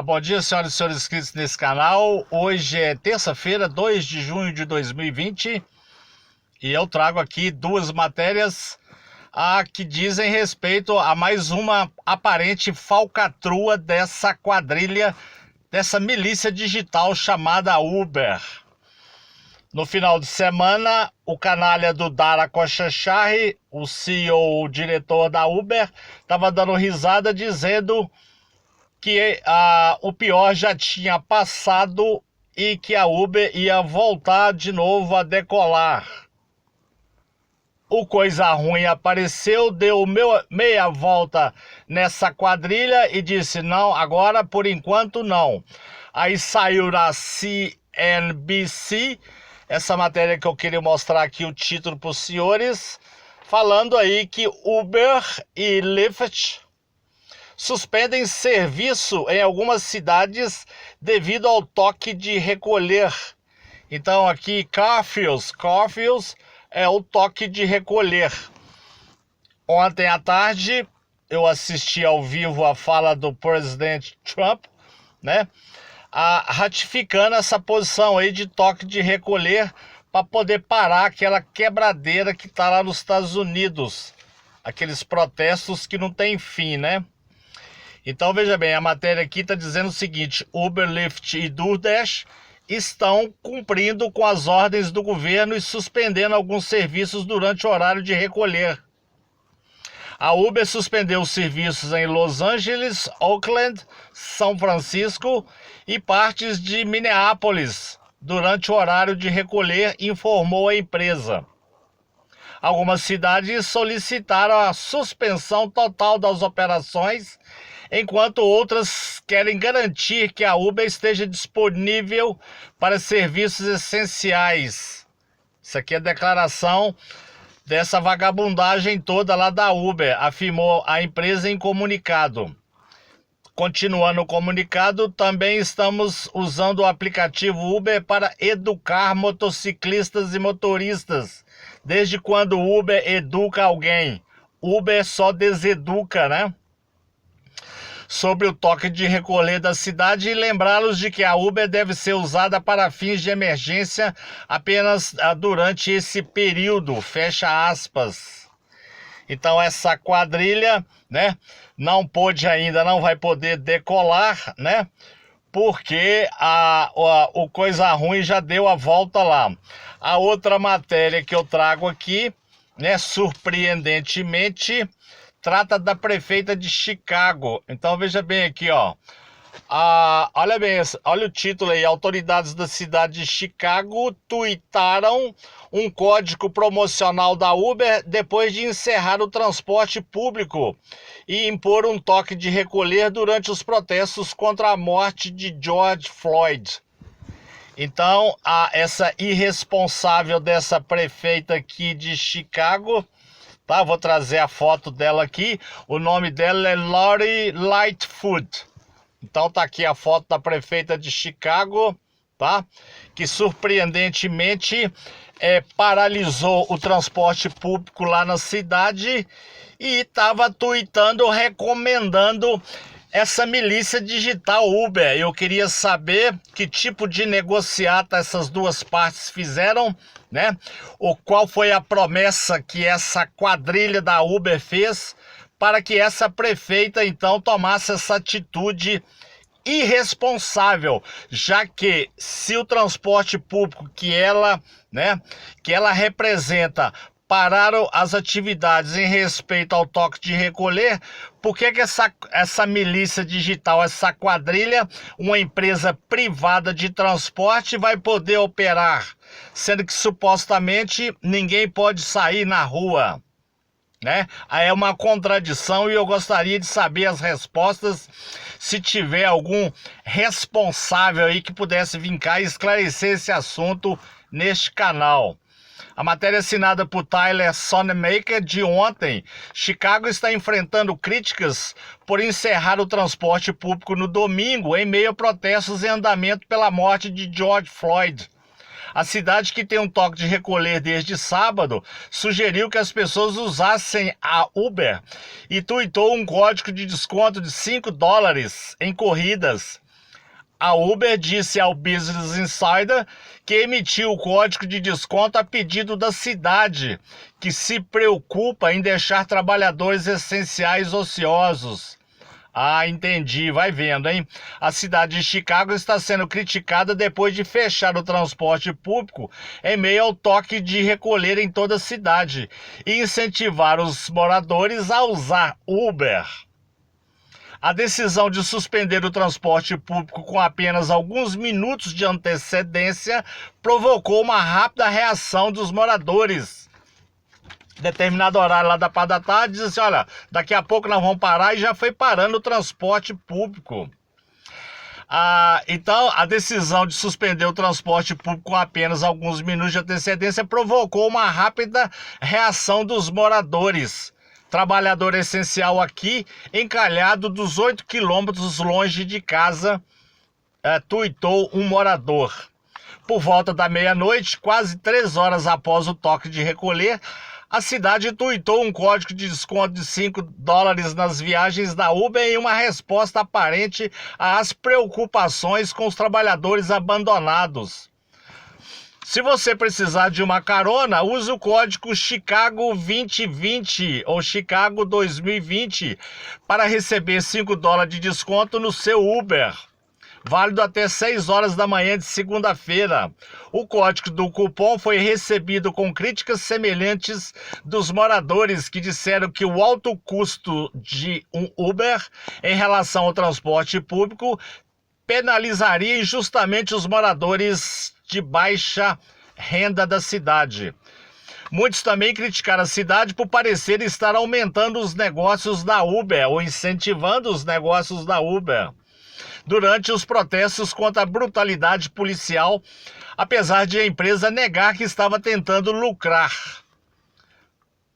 Bom dia, senhoras e senhores inscritos nesse canal. Hoje é terça-feira, 2 de junho de 2020 e eu trago aqui duas matérias que dizem respeito a mais uma aparente falcatrua dessa quadrilha, dessa milícia digital chamada Uber. No final de semana, o canalha do Dara Khosrowshahi, o CEO, o diretor da Uber, estava dando risada dizendo que o pior já tinha passado e que a Uber ia voltar de novo a decolar. O coisa ruim apareceu, deu meia volta nessa quadrilha e disse, não, agora por enquanto não. Aí saiu na CNBC, essa matéria que eu queria mostrar aqui, o título para os senhores, falando aí que Uber e Lyft suspendem serviço em algumas cidades devido ao toque de recolher. Então aqui curfews é o toque de recolher. Ontem à tarde eu assisti ao vivo a fala do presidente Trump, né? Ratificando essa posição aí de toque de recolher para poder parar aquela quebradeira que está lá nos Estados Unidos. Aqueles protestos que não tem fim, né? Então veja bem, a matéria aqui está dizendo o seguinte: Uber, Lyft e DoorDash estão cumprindo com as ordens do governo e suspendendo alguns serviços durante o horário de recolher. A Uber suspendeu os serviços em Los Angeles, Oakland, São Francisco e partes de Minneapolis durante o horário de recolher, informou a empresa. Algumas cidades solicitaram a suspensão total das operações, enquanto outras querem garantir que a Uber esteja disponível para serviços essenciais. Isso aqui é a declaração dessa vagabundagem toda lá da Uber, afirmou a empresa em comunicado. Continuando o comunicado, também estamos usando o aplicativo Uber para educar motociclistas e motoristas. Desde quando o Uber educa alguém? Uber só deseduca, né? Sobre o toque de recolher da cidade e lembrá-los de que a Uber deve ser usada para fins de emergência apenas durante esse período, fecha aspas. Então essa quadrilha, né, não vai poder decolar, né, porque o coisa ruim já deu a volta lá. A outra matéria que eu trago aqui, né, surpreendentemente, trata da prefeita de Chicago. Então veja bem aqui, ó. Olha bem, olha o título aí. Autoridades da cidade de Chicago tuitaram um código promocional da Uber depois de encerrar o transporte público e impor um toque de recolher durante os protestos contra a morte de George Floyd. Então, essa irresponsável dessa prefeita aqui de Chicago, tá? Vou trazer a foto dela aqui. O nome dela é Lori Lightfoot. Então tá aqui a foto da prefeita de Chicago, tá? Que surpreendentemente paralisou o transporte público lá na cidade e estava tuitando, recomendando essa milícia digital Uber. Eu queria saber que tipo de negociata essas duas partes fizeram, né? Ou qual foi a promessa que essa quadrilha da Uber fez para que essa prefeita então tomasse essa atitude irresponsável, já que se o transporte público que ela representa pararam as atividades em respeito ao toque de recolher, por que essa milícia digital, essa quadrilha, uma empresa privada de transporte, vai poder operar, sendo que supostamente ninguém pode sair na rua, né? Aí é uma contradição e eu gostaria de saber as respostas, se tiver algum responsável aí que pudesse vir cá e esclarecer esse assunto neste canal. A matéria assinada por Tyler Sonemaker de ontem: Chicago está enfrentando críticas por encerrar o transporte público no domingo em meio a protestos em andamento pela morte de George Floyd. A cidade, que tem um toque de recolher desde sábado, sugeriu que as pessoas usassem a Uber e tuitou um código de desconto de $5 em corridas. A Uber disse ao Business Insider que emitiu o código de desconto a pedido da cidade, que se preocupa em deixar trabalhadores essenciais ociosos. Ah, entendi, vai vendo, hein? A cidade de Chicago está sendo criticada depois de fechar o transporte público em meio ao toque de recolher em toda a cidade e incentivar os moradores a usar Uber. A decisão de suspender o transporte público com apenas alguns minutos de antecedência provocou uma rápida reação dos moradores. Determinado horário lá da parte da tarde, disse assim, olha, daqui a pouco nós vamos parar, e já foi parando o transporte público. Então, a decisão de suspender o transporte público com apenas alguns minutos de antecedência provocou uma rápida reação dos moradores. Trabalhador essencial aqui, encalhado 18 quilômetros longe de casa, tuitou um morador. Por volta da meia-noite, quase 3 horas após o toque de recolher, a cidade tuitou um código de desconto de $5 nas viagens da Uber em uma resposta aparente às preocupações com os trabalhadores abandonados. Se você precisar de uma carona, use o código Chicago 2020 ou Chicago 2020 para receber $5 de desconto no seu Uber. Válido até 6 horas da manhã de segunda-feira. O código do cupom foi recebido com críticas semelhantes dos moradores, que disseram que o alto custo de um Uber em relação ao transporte público penalizaria injustamente os moradores de baixa renda da cidade. Muitos também criticaram a cidade por parecer estar aumentando os negócios da Uber ou incentivando os negócios da Uber durante os protestos contra a brutalidade policial, apesar de a empresa negar que estava tentando lucrar.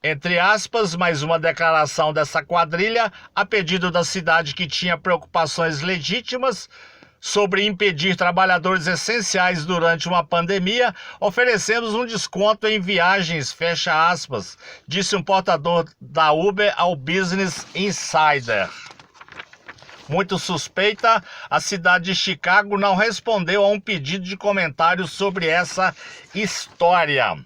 Entre aspas, mais uma declaração dessa quadrilha a pedido da cidade, que tinha preocupações legítimas sobre impedir trabalhadores essenciais durante uma pandemia, oferecemos um desconto em viagens, fecha aspas, disse um portador da Uber ao Business Insider. Muito suspeita, a cidade de Chicago não respondeu a um pedido de comentário sobre essa história.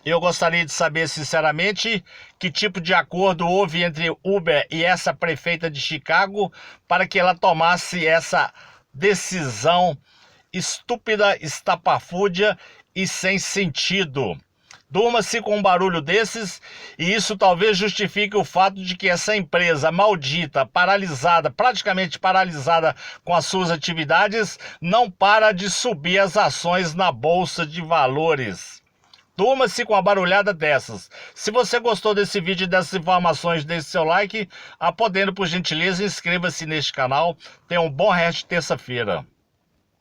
Eu gostaria de saber, sinceramente, que tipo de acordo houve entre Uber e essa prefeita de Chicago para que ela tomasse essa decisão estúpida, estapafúrdia e sem sentido. Durma-se com um barulho desses, e isso talvez justifique o fato de que essa empresa maldita, paralisada, praticamente paralisada com as suas atividades, não para de subir as ações na Bolsa de Valores. Durma-se com a barulhada dessas. Se você gostou desse vídeo e dessas informações, deixe seu like. Podendo, por gentileza, inscreva-se neste canal. Tenha um bom resto de terça-feira.